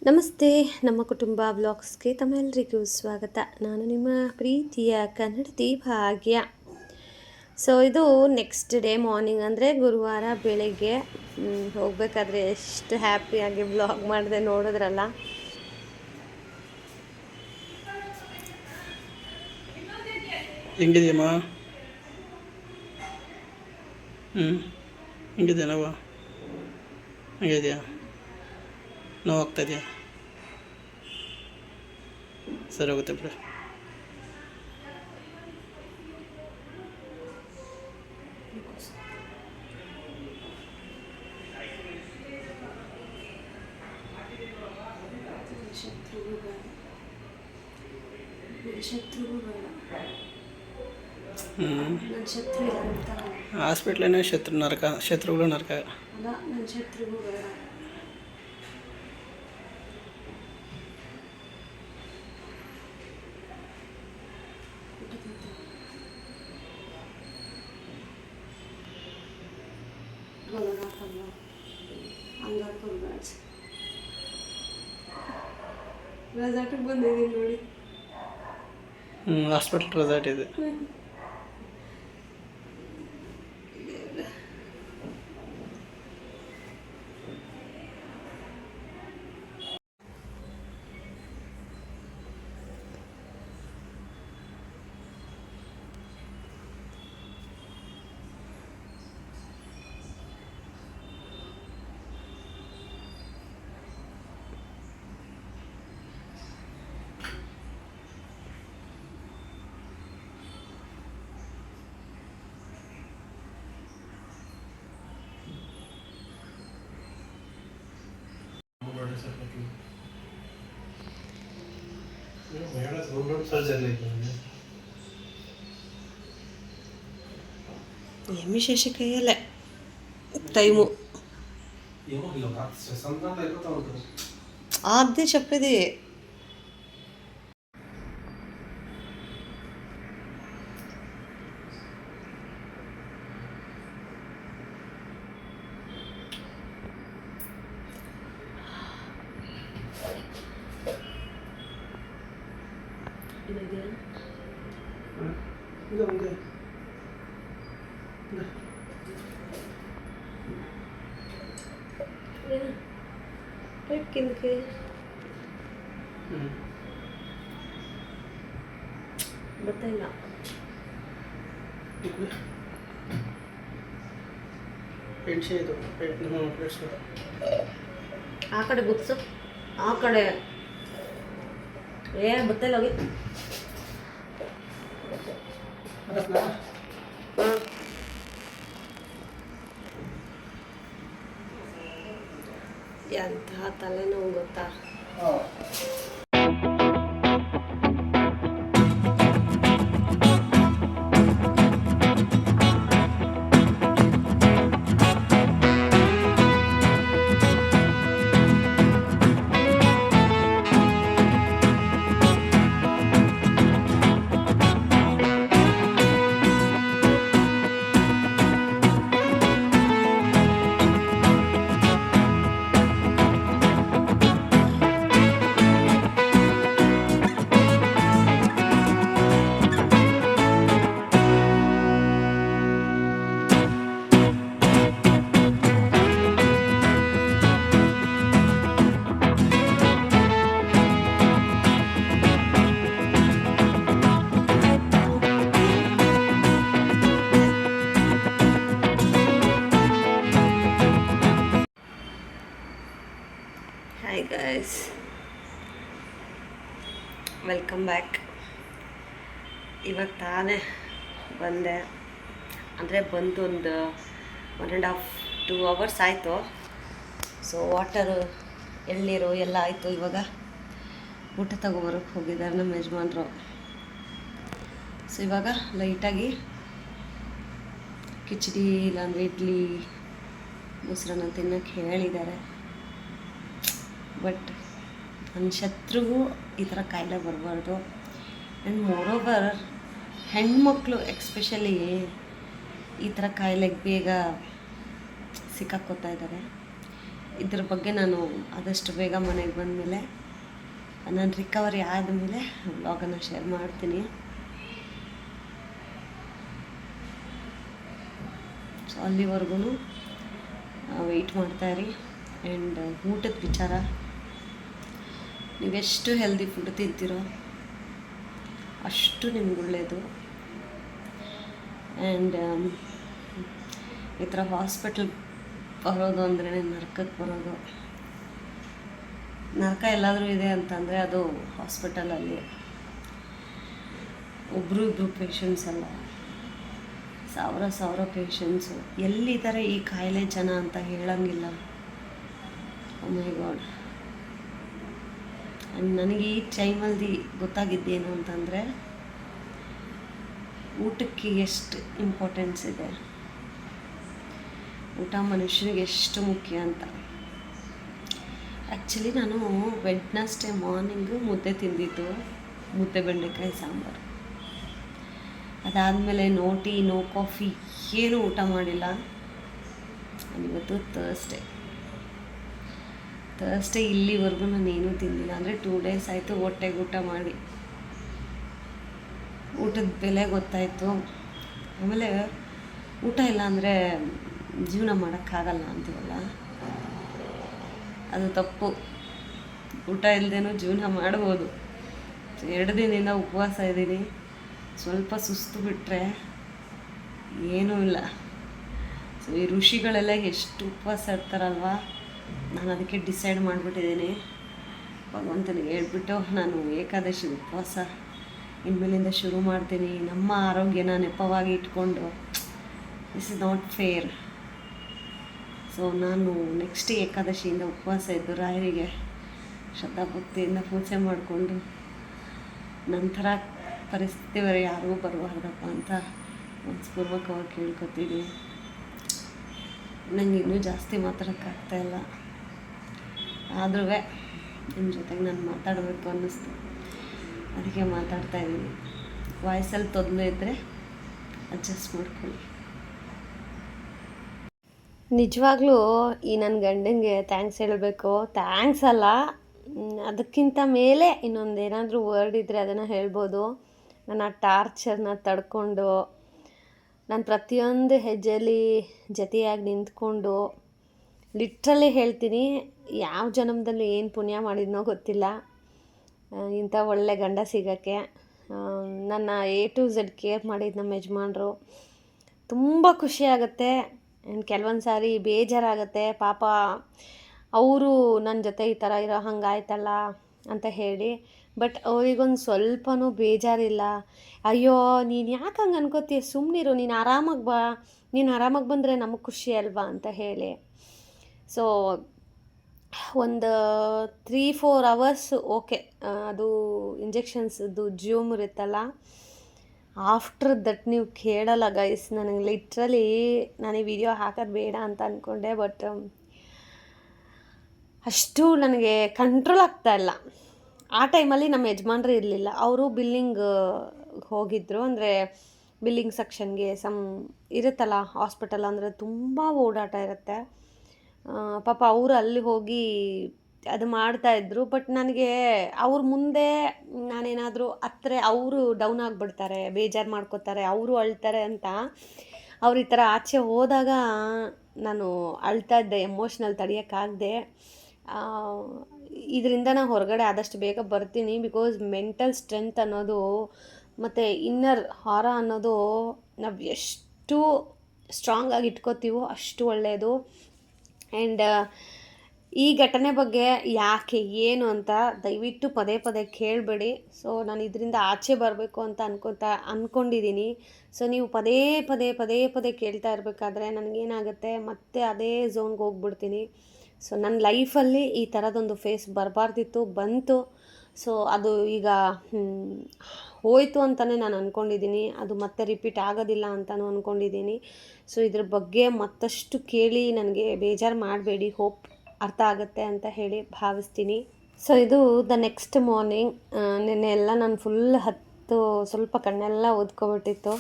ನಮಸ್ತೆ, ನಮ್ಮ ಕುಟುಂಬ ಬ್ಲಾಗ್ಸ್ಗೆ ತಮ್ಮೆಲ್ಲರಿಗೂ ಸ್ವಾಗತ. ನಾನು ನಿಮ್ಮ ಪ್ರೀತಿಯ ಕನ್ನಡತಿ ಭಾಗ್ಯ. ಸೊ ಇದು ನೆಕ್ಸ್ಟ್ ಡೇ ಮಾರ್ನಿಂಗ್, ಅಂದರೆ ಗುರುವಾರ ಬೆಳಗ್ಗೆ ಹೋಗಬೇಕಾದ್ರೆ ಎಷ್ಟು ಹ್ಯಾಪಿಯಾಗಿ ಬ್ಲಾಗ್ ಮಾಡಿದೆ ನೋಡಿದ್ರಲ್ಲ. ಹೆಂಗಿದೆಯಮ್ಮ? ಹೆಂಗಿದೆ ನೋವು? ಹೆಂಗಿದೆಯಾ? ನೋವು ಆಗ್ತಾಯಿದೆಯಾ? ಸರಿ ಹೋಗುತ್ತೆ ಬಿಡು. ಹಾಸ್ಪಿಟ್ಲೇನೇ ಶತ್ರುಗಳು ನರಕ. ರೆಸಾರ್ಟಿಗೆ ಬಂದಿದ್ದೀನಿ ನೋಡಿ. ಹಾಸ್ಪಿಟ್ಲ್ ರೆಸಾರ್ಟ್ ಇದೆ. ఏమి శశికయ్యలే టైము అదే చెప్పేది. కిందకి ಗೊತ್ತಿಲ್ಲ. ಆ ಕಡೆ ಗುಡ್ಸು, ಆ ಕಡೆ ಗೊತ್ತಿಲ್ಲ ಹೋಗಿ. ಎಂತಹ ತಲೆನೋವು ಗೊತ್ತಾ? Hi guys, welcome back. ಇವಾಗ ತಾನೇ ಬಂದೆ, ಅಂದರೆ ಬಂದು ಒಂದು 1.5-2 hours ಆಯಿತು. ಸೊ ವಾಟರು, ಎಳ್ನೀರು ಎಲ್ಲ ಆಯಿತು. ಇವಾಗ ಊಟ ತಗೊಬರೋಕ್ಕೆ ಹೋಗಿದ್ದಾರೆ ನಮ್ಮ ಯಜಮಾನ್ರು. ಸೊ ಇವಾಗ ಲೈಟಾಗಿ ಕಿಚಡಿ ಇಲ್ಲಾಂದರೆ ಇಡ್ಲಿ ಮೊಸರನ್ನ ತಿನ್ನೋಕ್ಕೆ ಹೇಳಿದ್ದಾರೆ. ಬಟ್ ನನ್ನ ಶತ್ರುಗೂ ಈ ಥರ ಕಾಯಿಲೆ ಬರಬಾರ್ದು. ಆ್ಯಂಡ್ ಮೋರೋವರ್ ಹೆಣ್ಮಕ್ಳು ಎಕ್ಸ್ಪೆಷಲಿ ಈ ಥರ ಕಾಯಿಲೆಗೆ ಬೇಗ ಸಿಕ್ಕಾಕ್ಕೋತಾ ಇದ್ದಾರೆ. ಇದ್ರ ಬಗ್ಗೆ ನಾನು ಆದಷ್ಟು ಬೇಗ ಮನೆಗೆ ಬಂದಮೇಲೆ ನಾನು ರಿಕವರಿ ಆದಮೇಲೆ ವ್ಲಾಗನ್ನು ಶೇರ್ ಮಾಡ್ತೀನಿ. ಸೊ ಅಲ್ಲಿವರೆಗೂ ವೆಯ್ಟ್ ಮಾಡ್ತಾಯಿರಿ. ಆ್ಯಂಡ್ ಊಟದ ವಿಚಾರ, ನೀವೆಷ್ಟು ಹೆಲ್ದಿ ಫುಡ್ ತಿಂತೀರೋ ಅಷ್ಟು ನಿಮ್ಗೆ ಒಳ್ಳೆಯದು. ಆ್ಯಂಡ್ ಈ ಥರ ಹಾಸ್ಪಿಟಲ್ ಬರೋದು ಅಂದ್ರೆ ನರಕಕ್ಕೆ ಬರೋದು. ನರಕ ಎಲ್ಲಾದರೂ ಇದೆ ಅಂತಂದರೆ ಅದು ಹಾಸ್ಪಿಟಲಲ್ಲಿ. ಒಬ್ಬರು ಇಬ್ಬರು ಪೇಷಂಟ್ಸ್ ಅಲ್ಲ, ಸಾವಿರ ಪೇಷಂಟ್ಸು. ಎಲ್ಲಿದ್ದಾರೆ ಈ ಕಾಯಿಲೆ ಜನ ಅಂತ ಹೇಳಂಗಿಲ್ಲ. ಓ ಮೈ ಗಾಡ್. ನನಗೆ ಈ ಟೈಮಲ್ಲಿ ಗೊತ್ತಾಗಿದ್ದೇನು ಅಂತಂದರೆ ಊಟಕ್ಕೆ ಎಷ್ಟು ಇಂಪಾರ್ಟೆನ್ಸ್ ಇದೆ, ಊಟ ಮನುಷ್ಯನಿಗೆ ಎಷ್ಟು ಮುಖ್ಯ ಅಂತ. ಆ್ಯಕ್ಚುಲಿ ನಾನು ವೆಡ್ನಸ್ಡೇ ಮಾರ್ನಿಂಗು ಮುದ್ದೆ ತಿಂದಿದ್ದು, ಮುದ್ದೆ ಬೆಂಡೆಕಾಯಿ ಸಾಂಬಾರು. ಅದಾದಮೇಲೆ ನೋ ಟೀ ನೋ ಕಾಫಿ ಏನೂ ಊಟ ಮಾಡಿಲ್ಲ. ಇವತ್ತು ಥರ್ಸ್ಡೇ ಇಲ್ಲಿವರೆಗೂ ನಾನು ಏನೂ ತಿಂದಿಲ್ಲ. ಅಂದರೆ 2 days ಆಯಿತು ಹೊಟ್ಟೆಗೆ ಊಟ ಮಾಡಿ. ಊಟದ ಬೆಲೆ ಗೊತ್ತಾಯಿತು. ಆಮೇಲೆ ಊಟ ಇಲ್ಲ ಅಂದರೆ ಜೀವನ ಮಾಡೋಕ್ಕಾಗಲ್ಲ ಅಂತೀವಲ್ಲ, ಅದು ತಪ್ಪು. ಊಟ ಇಲ್ಲದೇನೂ ಜೀವನ ಮಾಡ್ಬೋದು. 2 ದಿನದಿಂದ ಉಪವಾಸ ಇದ್ದೀನಿ. ಸ್ವಲ್ಪ ಸುಸ್ತು ಬಿಟ್ಟರೆ ಏನೂ ಇಲ್ಲ. ಸೊ ಈ ಋಷಿಗಳೆಲ್ಲ ಎಷ್ಟು ಉಪವಾಸ ಇರ್ತಾರಲ್ವ, ನಾನು ಅದಕ್ಕೆ ಡಿಸೈಡ್ ಮಾಡಿಬಿಟ್ಟಿದ್ದೀನಿ. ಭಗವಂತನಿಗೆ ಹೇಳ್ಬಿಟ್ಟು ನಾನು ಏಕಾದಶಿ ಉಪವಾಸ ಇನ್ಮೇಲಿಂದ ಶುರು ಮಾಡ್ತೀನಿ. ನಮ್ಮ ಆರೋಗ್ಯನ ನೆಪವಾಗಿ ಇಟ್ಕೊಂಡು this is not fair. So ನಾನು ನೆಕ್ಸ್ಟ್ ಏಕಾದಶಿಯಿಂದ ಉಪವಾಸ ಇದ್ದು ರಾಯರಿಗೆ ಶ್ರದ್ಧಾಭಕ್ತಿಯಿಂದ ಪೂಜೆ ಮಾಡಿಕೊಂಡು ನಂತರ ಪರಿಸ್ಥಿತಿ ಬೇರೆ ಯಾರಿಗೂ ಬರಬಾರ್ದಪ್ಪ ಅಂತ ಮನಸ್ಪೂರ್ವಕವಾಗಿ ಕೇಳ್ಕೊತೀನಿ. ನನಗೆ ಇನ್ನೂ ಜಾಸ್ತಿ ಮಾತಾಡೋಕ್ಕಾಗ್ತಾಯಿಲ್ಲ. ಆದ್ರೂ ನಿಮ್ಮ ಜೊತೆಗೆ ನಾನು ಮಾತಾಡಬೇಕು ಅನ್ನಿಸ್ತು, ಅದಕ್ಕೆ ಮಾತಾಡ್ತಾಯಿದ್ದೀನಿ. ವಾಯ್ಸಲ್ಲಿ ತೊದಲು ಇದ್ದರೆ ಅಡ್ಜಸ್ಟ್ ಮಾಡ್ಕೊಳ್ಳಿ. ನಿಜವಾಗ್ಲೂ ಈ ನನ್ನ ಗಂಡನಿಗೆ ಥ್ಯಾಂಕ್ಸ್ ಹೇಳಬೇಕು. ಥ್ಯಾಂಕ್ಸ್ ಅಲ್ಲ, ಅದಕ್ಕಿಂತ ಮೇಲೆ ಇನ್ನೊಂದು ಏನಾದರೂ ವರ್ಡ್ ಇದ್ದರೆ ಅದನ್ನು ಹೇಳ್ಬೋದು. ನನ್ನ ಟಾರ್ಚರ್ನ ತಡ್ಕೊಂಡು, ನಾನು ಪ್ರತಿಯೊಂದು ಹೆಜ್ಜೆಯಲ್ಲಿ ಜೊತೆಯಾಗಿ ನಿಂತ್ಕೊಂಡು, ಲಿಟ್ರಲಿ ಹೇಳ್ತೀನಿ, ಯಾವ ಜನ್ಮದಲ್ಲಿ ಏನು ಪುಣ್ಯ ಮಾಡಿದ್ನೋ ಗೊತ್ತಿಲ್ಲ ಇಂಥ ಒಳ್ಳೆ ಗಂಡ ಸಿಗೋಕ್ಕೆ. ನನ್ನ A to Z ಕೇರ್ ಮಾಡಿದ್ದು ನಮ್ಮ ಯಜಮಾನ್ರು. ತುಂಬ ಖುಷಿಯಾಗುತ್ತೆ. ಕೆಲವೊಂದು ಸಾರಿ ಬೇಜಾರಾಗುತ್ತೆ, ಪಾಪ ಅವರು ನನ್ನ ಜೊತೆ ಈ ಥರ ಇರೋ ಹಂಗಾಯ್ತಲ್ಲ ಅಂತ ಹೇಳಿ. ಬಟ್ ಅವರಿಗೊಂದು ಸ್ವಲ್ಪನೂ ಬೇಜಾರಿಲ್ಲ. ಅಯ್ಯೋ ನೀನು ಯಾಕೆ ಹಂಗೆ ಅನ್ಕೋತೀಯ, ಸುಮ್ಮನಿರು, ನೀನು ಆರಾಮಾಗಿ ಬಾ, ನೀನು ಆರಾಮಾಗಿ ಬಂದರೆ ನಮಗೆ ಖುಷಿ ಅಲ್ವಾ ಅಂತ ಹೇಳಿ. ಸೊ ಒಂದು 3-4 hours ಓಕೆ, ಅದು ಇಂಜೆಕ್ಷನ್ಸ್ದು ಜ್ಯೂಮ್ ಇರುತ್ತಲ್ಲ, ಆಫ್ಟರ್ ದಟ್ ನೀವು ಕೇಳಲ್ಲ ಗೈಸ್. ನನಗೆ ಲಿಟ್ರಲಿ ನಾನು ಈ ವಿಡಿಯೋ ಹಾಕೋದು ಬೇಡ ಅಂತ ಅಂದ್ಕೊಂಡೆ, ಬಟ್ ಅಷ್ಟು ನನಗೆ ಕಂಟ್ರೋಲ್ ಆಗ್ತಾಯಿಲ್ಲ. ಆ ಟೈಮಲ್ಲಿ ನಮ್ಮ ಯಜಮಾನ್ರು ಇರಲಿಲ್ಲ, ಅವರು ಬಿಲ್ಲಿಂಗ್ ಹೋಗಿದ್ದರು. ಅಂದರೆ ಬಿಲ್ಲಿಂಗ್ ಸೆಕ್ಷನ್ಗೆ ಇರುತ್ತಲ್ಲ ಹಾಸ್ಪಿಟಲ್, ಅಂದರೆ ತುಂಬ ಓಡಾಟ ಇರುತ್ತೆ. ಪಾಪ ಅವರು ಅಲ್ಲಿ ಹೋಗಿ ಅದು ಮಾಡ್ತಾಯಿದ್ರು. ಬಟ್ ನನಗೆ ಅವ್ರ ಮುಂದೆ ನಾನೇನಾದರೂ ಹತ್ರ ಅವರು ಡೌನ್ ಆಗಿಬಿಡ್ತಾರೆ, ಬೇಜಾರು ಮಾಡ್ಕೋತಾರೆ, ಅವರು ಅಳ್ತಾರೆ ಅಂತ ಅವ್ರು ಈ ಥರ ಆಚೆ ಹೋದಾಗ ನಾನು ಅಳ್ತಾ ಇದ್ದೆ, ಎಮೋಷ್ನಲ್ ತಡೆಯೋಕ್ಕಾಗದೆ. ಇದರಿಂದ ನಾನು ಹೊರಗಡೆ ಆದಷ್ಟು ಬೇಗ ಬರ್ತೀನಿ. ಬಿಕಾಸ್ ಮೆಂಟಲ್ ಸ್ಟ್ರೆಂತ್ ಅನ್ನೋದು ಮತ್ತು ಇನ್ನರ್ ಹಾರ ಅನ್ನೋದು ನಾವು ಎಷ್ಟು ಸ್ಟ್ರಾಂಗಾಗಿ ಇಟ್ಕೋತೀವೋ ಅಷ್ಟು ಒಳ್ಳೆಯದು. ಆ್ಯಂಡ್ ಈ ಘಟನೆ ಬಗ್ಗೆ ಯಾಕೆ ಏನು ಅಂತ ದಯವಿಟ್ಟು ಪದೇ ಪದೇ ಕೇಳಬೇಡಿ. ಸೊ ನಾನು ಇದರಿಂದ ಆಚೆ ಬರಬೇಕು ಅಂತ ಅಂದ್ಕೊಂಡಿದ್ದೀನಿ. ಸೊ ನೀವು ಪದೇ ಪದೇ ಕೇಳ್ತಾ ಇರಬೇಕಾದ್ರೆ ನನಗೇನಾಗುತ್ತೆ, ಮತ್ತೆ ಅದೇ ಝೋನ್ಗೆ ಹೋಗ್ಬಿಡ್ತೀನಿ. ಸೊ ನನ್ನ ಲೈಫಲ್ಲಿ ಈ ಥರದೊಂದು ಫೇಸ್ ಬರಬಾರ್ದಿತ್ತು, ಬಂತು. ಸೊ ಅದು ಈಗ ಹೋಯಿತು ಅಂತಲೇ ನಾನು ಅಂದ್ಕೊಂಡಿದ್ದೀನಿ. ಅದು ಮತ್ತೆ ರಿಪೀಟ್ ಆಗೋದಿಲ್ಲ ಅಂತಲೂ ಅಂದ್ಕೊಂಡಿದ್ದೀನಿ. ಸೊ ಇದ್ರ ಬಗ್ಗೆ ಮತ್ತಷ್ಟು ಕೇಳಿ ನನಗೆ ಬೇಜಾರು ಮಾಡಬೇಡಿ, ಹೋಪ್ ಅರ್ಥ ಆಗುತ್ತೆ ಅಂತ ಹೇಳಿ ಭಾವಿಸ್ತೀನಿ. ಸೊ ಇದು ದ ನೆಕ್ಸ್ಟ್ ಮಾರ್ನಿಂಗ್. ನಿನ್ನೆ ಎಲ್ಲ ನಾನು ಫುಲ್ ಸ್ವಲ್ಪ ಕಣ್ಣೆಲ್ಲ ಓದ್ಕೊಬಿಟ್ಟಿತ್ತು.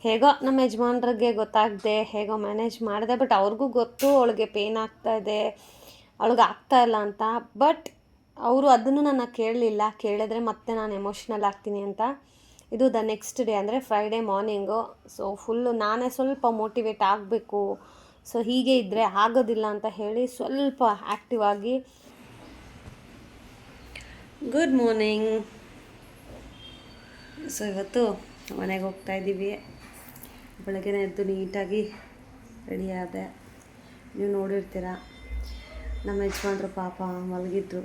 ಹೇಗೋ ನಮ್ಮ ಯಜಮಾನ್ರಿಗೆ ಗೊತ್ತಾಗದೆ ಹೇಗೋ ಮ್ಯಾನೇಜ್ ಮಾಡಿದೆ. ಬಟ್ ಅವ್ರಿಗೂ ಗೊತ್ತು ಅವಳಿಗೆ ಪೇನ್ ಆಗ್ತಾಯಿದೆ, ಅವಳಿಗೆ ಆಗ್ತಾ ಇಲ್ಲ ಅಂತ. ಬಟ್ ಅವರು ಅದನ್ನು ನನ್ನ ಕೇಳಲಿಲ್ಲ, ಕೇಳಿದ್ರೆ ಮತ್ತೆ ನಾನು ಎಮೋಷ್ನಲ್ ಆಗ್ತೀನಿ ಅಂತ. ಇದು ದ ನೆಕ್ಸ್ಟ್ ಡೇ ಅಂದರೆ ಫ್ರೈಡೇ ಮಾರ್ನಿಂಗು. ಸೊ ಫುಲ್ಲು ನಾನೇ ಸ್ವಲ್ಪ ಮೋಟಿವೇಟ್ ಆಗಬೇಕು, ಸೊ ಹೀಗೆ ಇದ್ದರೆ ಆಗೋದಿಲ್ಲ ಅಂತ ಹೇಳಿ ಸ್ವಲ್ಪ ಆ್ಯಕ್ಟಿವ್ ಆಗಿ ಗುಡ್ ಮಾರ್ನಿಂಗ್. ಸೊ ಇವತ್ತು ಮನೆಗೆ ಹೋಗ್ತಾ ಇದ್ದೀವಿ. ಬೆಳಗ್ಗೆ ಎದ್ದು ನೀಟಾಗಿ ರೆಡಿ ಆದೆ. ನೀವು ನೋಡಿರ್ತೀರ, ನಮ್ಮ ಯಜಮಾನ್ರು ಪಾಪ ಮಲಗಿದ್ರು.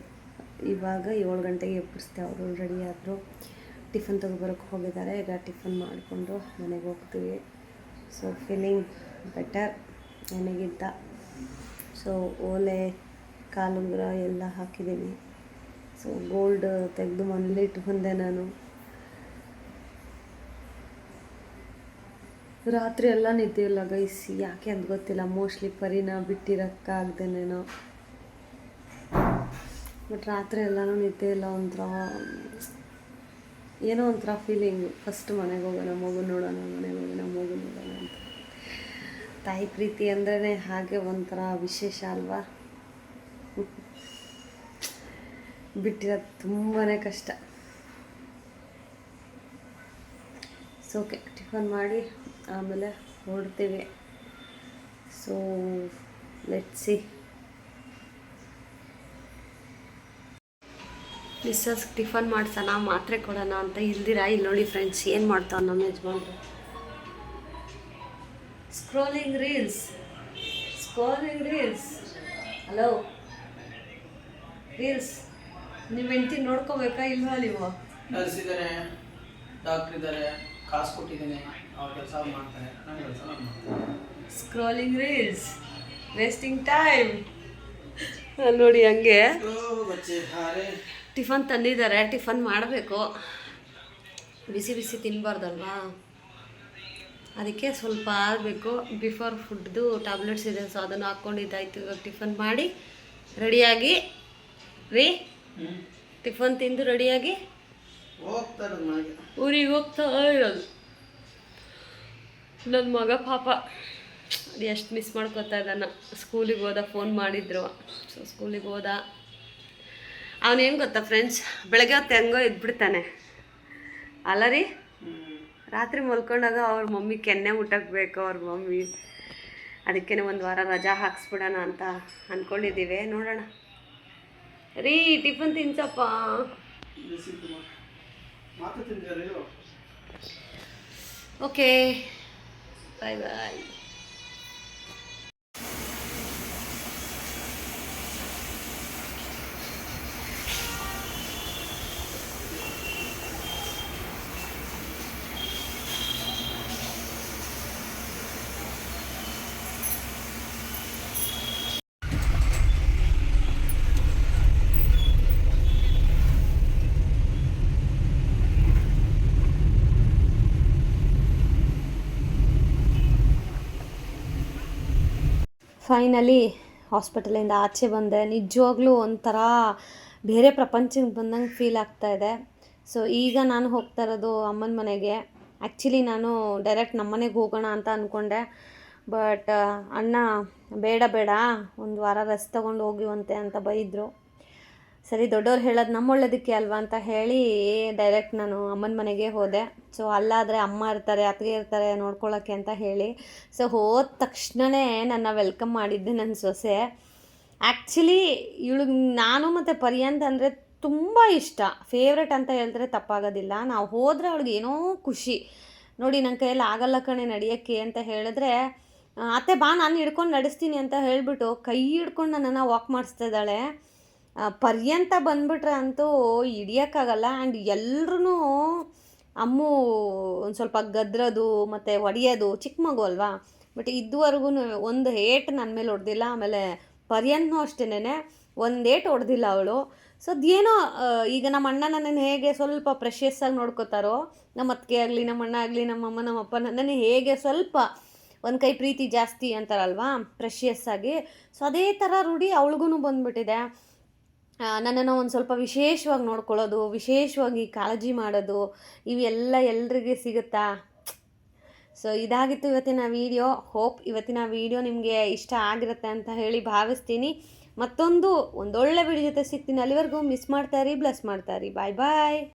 ಇವಾಗ 7 ಗಂಟೆಗೆ ಎಬ್ಬರಿಸ್ತೆ, ಅವರು ರೆಡಿ ಆದರು, ಟಿಫನ್ ತೊಗೊಬರೋಕ್ಕೆ ಹೋಗಿದ್ದಾರೆ. ಈಗ ಟಿಫನ್ ಮಾಡಿಕೊಂಡು ಮನೆಗೆ ಹೋಗ್ತೀವಿ. ಸೊ ಫೀಲಿಂಗ್ ಬೆಟರ್ ನನಗಿಂತ. ಸೊ ಓಲೆ, ಕಾಲುಂಗುರ ಎಲ್ಲ ಹಾಕಿದ್ದೀನಿ. ಸೊ ಗೋಲ್ಡ್ ತೆಗೆದು ಮನೇಲಿಟ್ಟು ಬಂದೆ ನಾನು. ರಾತ್ರಿ ಎಲ್ಲ ನಿದ್ದೆ ಇಲ್ಲ ಗೈಸ್, ಯಾಕೆ ಅಂತ ಗೊತ್ತಿಲ್ಲ. ಮೋಸ್ಟ್ಲಿ ಪರಿನ ಬಿಟ್ಟಿರೋಕ್ಕಾಗ್ದೇನೇನೋ, ಬಟ್ ರಾತ್ರಿ ಎಲ್ಲನೂ ನಿದ್ದೆ ಇಲ್ಲ. ಏನೋ ಒಂಥರ ಫೀಲಿಂಗು. ಫಸ್ಟ್ ಮನೆಗೆ ಹೋಗೋಣ, ಮಗು ನೋಡೋಣ, ಮನೆಗೆ ಹೋಗೋಣ, ಮಗು ನೋಡೋಣ ಅಂತ. ತಾಯಿ ಪ್ರೀತಿ ಅಂದ್ರೇ ಹಾಗೆ ಒಂಥರ ವಿಶೇಷ ಅಲ್ವಾ. ಬಿಟ್ಟಿರೋದು ತುಂಬಾ ಕಷ್ಟ. ಸೊ ಓಕೆ, ಟಿಫನ್ ಮಾಡಿ ಆಮೇಲೆ ಹೊರಡ್ತೀವಿ. So let's see. Missus tiffin ಮಾಡ್ಸೋಣ, ಮಾತ್ರೆ ಕೊಡೋಣ ಅಂತ ಇಲ್ದಿರ ಇಲ್ಲಿ ನೋಡಿ ಫ್ರೆಂಡ್ಸ್ ಏನು ಮಾಡ್ತಾವೆ ನಮ್ಮ ಯಜಮಾನ್ರು. Scrolling reels. ಹಲೋ ರೀಲ್ಸ್, ನಿಮ್ಮ ಹೆಂಡತಿ ನೋಡ್ಕೋಬೇಕಾ ಇಲ್ವಾ ನೀವು? ನರ್ಸ್ ಇದ್ದಾರೆ, ಡಾಕ್ಟರ್ ಇದ್ದಾರೆ, ಕಾಸು ಕೊಟ್ಟಿದ್ದೀನಿ, ಅವ್ರ ಕೆಲಸ ಮಾಡ್ತಾರೆ, ನನ್ನ ಕೆಲಸ ನಾನು ಮಾಡ್ತೀನಿ. Scrolling reels, wasting time. ನೋಡಿ ಹಂಗೆ ಟಿಫನ್ ತಂದಿದ್ದಾರೆ, ಟಿಫನ್ ಮಾಡಬೇಕು. ಬಿಸಿ ಬಿಸಿ ತಿನ್ನಬಾರ್ದಲ್ವಾ, ಅದಕ್ಕೆ ಸ್ವಲ್ಪ ಆಗಬೇಕು. ಬಿಫೋರ್ ಫುಡ್ದು ಟ್ಯಾಬ್ಲೆಟ್ಸ್ ಇದೆ, ಸೊ ಅದನ್ನು ಹಾಕ್ಕೊಂಡಿದ್ದಾಯ್ತು. ಇವಾಗ ಟಿಫನ್ ಮಾಡಿ ರೆಡಿಯಾಗಿ ಟಿಫನ್ ತಿಂದು ರೆಡಿಯಾಗಿ ಊರಿಗೆ ಹೋಗ್ತಾ ಇರೋದು. ನನ್ನ ಮಗ ಪಾಪ ಅದು ಎಷ್ಟು ಮಿಸ್ ಮಾಡ್ಕೊತಾ ಇದ್ದಾನ. ಸ್ಕೂಲಿಗೆ ಹೋದ, ಫೋನ್ ಮಾಡಿದ್ರು. ಸೊ ಸ್ಕೂಲಿಗೆ ಹೋದ. ಅವನೇನು ಗೊತ್ತಾ ಫ್ರೆಂಡ್ಸ್, ಬೆಳಗ್ಗೆ ಹೊತ್ತು ಹೆಂಗೋ ಇದ್ಬಿಡ್ತಾನೆ ಅಲ್ಲ ರೀ. ರಾತ್ರಿ ಮಲ್ಕೊಂಡಾಗ ಅವ್ರ ಮಮ್ಮಿ ಕೆನ್ನೆ ಊಟಕ್ಕೆ ಬೇಕು ಅವ್ರ ಮಮ್ಮಿ. ಅದಕ್ಕೇ 1 ವಾರ ರಜಾ ಹಾಕ್ಸ್ಬಿಡೋಣ ಅಂತ ಅಂದ್ಕೊಂಡಿದ್ದೀವಿ. ನೋಡೋಣ ರೀ. ಟಿಫನ್ ತಿನ್ಸಪ್ಪ. ಓಕೆ, ಬಾಯ್ ಬಾಯ್. ಫೈನಲಿ ಹಾಸ್ಪಿಟಲಿಂದ ಆಚೆ ಬಂದೆ. ನಿಜವಾಗ್ಲೂ ಒಂಥರ ಬೇರೆ ಪ್ರಪಂಚಕ್ಕೆ ಬಂದಂಗೆ ಫೀಲ್ ಆಗ್ತಾಯಿದೆ. ಸೊ ಈಗ ನಾನು ಹೋಗ್ತಾ ಇರೋದು ಅಮ್ಮನ ಮನೆಗೆ. ಆ್ಯಕ್ಚುಲಿ ನಾನು ಡೈರೆಕ್ಟ್ ನಮ್ಮ ಮನೆಗೆ ಹೋಗೋಣ ಅಂತ ಅಂದ್ಕೊಂಡೆ, ಬಟ್ ಅಣ್ಣ ಬೇಡ 1 ವಾರ ರೆಸ್ಟ್ ತೊಗೊಂಡು ಹೋಗಿವಂತೆ ಅಂತ ಬೈದರು. ಸರಿ, ದೊಡ್ಡವ್ರು ಹೇಳೋದು ನಮ್ಮ ಒಳ್ಳೇದಕ್ಕೆ ಅಲ್ವಾ ಅಂತ ಹೇಳಿ ಡೈರೆಕ್ಟ್ ನಾನು ಅಮ್ಮನ ಮನೆಗೆ ಹೋದೆ. ಸೊ ಅಲ್ಲಾದರೆ ಅಮ್ಮ ಇರ್ತಾರೆ, ಅತ್ತಿಗೆ ಇರ್ತಾರೆ ನೋಡ್ಕೊಳ್ಳೋಕ್ಕೆ ಅಂತ ಹೇಳಿ. ಸೊ ಹೋದ ತಕ್ಷಣವೇ ನನ್ನ ವೆಲ್ಕಮ್ ಮಾಡಿದ್ದೆ ನನ್ನ ಸೊಸೆ. ಆ್ಯಕ್ಚುಲಿ ಇವಳಿಗೆ ನಾನು ಮತ್ತು ಪರ್ಯಂತ್ ಅಂದರೆ ತುಂಬ ಇಷ್ಟ, ಫೇವ್ರೆಟ್ ಅಂತ ಹೇಳಿದ್ರೆ ತಪ್ಪಾಗೋದಿಲ್ಲ. ನಾವು ಹೋದರೆ ಅವಳಿಗೆ ಏನೋ ಖುಷಿ. ನೋಡಿ, ನನ್ನ ಕೈಯಲ್ಲಿ ಆಗಲ್ಲ ಕಣೆ ನಡೆಯೋಕ್ಕೆ ಅಂತ ಹೇಳಿದ್ರೆ, ಅತ್ತೆ ಬಾ ನಾನು ಹಿಡ್ಕೊಂಡು ನಡೆಸ್ತೀನಿ ಅಂತ ಹೇಳಿಬಿಟ್ಟು ಕೈ ಹಿಡ್ಕೊಂಡು ನನ್ನನ್ನು ವಾಕ್ ಮಾಡಿಸ್ತಾ ಇದ್ದಾಳೆ. ಪರ್ಯಂತ ಬಂದುಬಿಟ್ರೆ ಅಂತೂ ಹಿಡಿಯೋಕ್ಕಾಗಲ್ಲ. ಆ್ಯಂಡ್ ಎಲ್ಲರೂ ಅಮ್ಮು ಒಂದು ಸ್ವಲ್ಪ ಗದ್ರೋದು ಮತ್ತು ಹೊಡಿಯೋದು, ಚಿಕ್ಕ ಮಗು ಅಲ್ವಾ. ಬಟ್ ಇದುವರೆಗೂ ಒಂದು ಏಟು ನನ್ನ ಮೇಲೆ ಹೊಡೆದಿಲ್ಲ. ಆಮೇಲೆ ಪರ್ಯಂತನೂ ಅಷ್ಟೇನೆ, ಒಂದು ಏಟು ಹೊಡೆದಿಲ್ಲ ಅವಳು. ಸೊ ಅದೇನೋ ಈಗ ನಮ್ಮ ಅಣ್ಣ ನನ್ನನ್ನು ಹೇಗೆ ಸ್ವಲ್ಪ ಪ್ರೆಷಿಯಸ್ ಆಗಿ ನೋಡ್ಕೋತಾರೋ, ನಮ್ಮ ಅತ್ತಿಗೆ ಆಗಲಿ, ನಮ್ಮ ಅಣ್ಣ ಆಗಲಿ, ನಮ್ಮಮ್ಮ ನಮ್ಮಪ್ಪ ನನ್ನನ್ನು ಹೇಗೆ ಸ್ವಲ್ಪ ಒಂದು ಕೈ ಪ್ರೀತಿ ಜಾಸ್ತಿ ಅಂತಾರಲ್ವಾ, ಪ್ರೆಷಿಯಸ್ ಆಗಿ. ಸೊ ಅದೇ ಥರ ರೂಢಿ ಅವಳಿಗೂ ಬಂದುಬಿಟ್ಟಿದೆ. ನನ್ನನ್ನು ಒಂದು ಸ್ವಲ್ಪ ವಿಶೇಷವಾಗಿ ನೋಡ್ಕೊಳ್ಳೋದು, ವಿಶೇಷವಾಗಿ ಕಾಳಜಿ ಮಾಡೋದು, ಇವೆಲ್ಲ ಎಲ್ರಿಗೆ ಸಿಗುತ್ತಾ? ಸೊ ಇದಾಗಿತ್ತು ಇವತ್ತಿನ ವೀಡಿಯೋ. ಹೋಪ್ ಇವತ್ತಿನ ವೀಡಿಯೋ ನಿಮಗೆ ಇಷ್ಟ ಆಗಿರುತ್ತೆ ಅಂತ ಹೇಳಿ ಭಾವಿಸ್ತೀನಿ. ಮತ್ತೊಂದು ಒಂದೊಳ್ಳೆ ವೀಡಿಯೋ ಜೊತೆ ಸಿಗ್ತೀನಿ. ಅಲ್ಲಿವರೆಗೂ ಮಿಸ್ ಮಾಡ್ತಾಯಿರಿ, ಬ್ಲೆಸ್ ಮಾಡ್ತಾಯಿರಿ. ಬಾಯ್ ಬಾಯ್.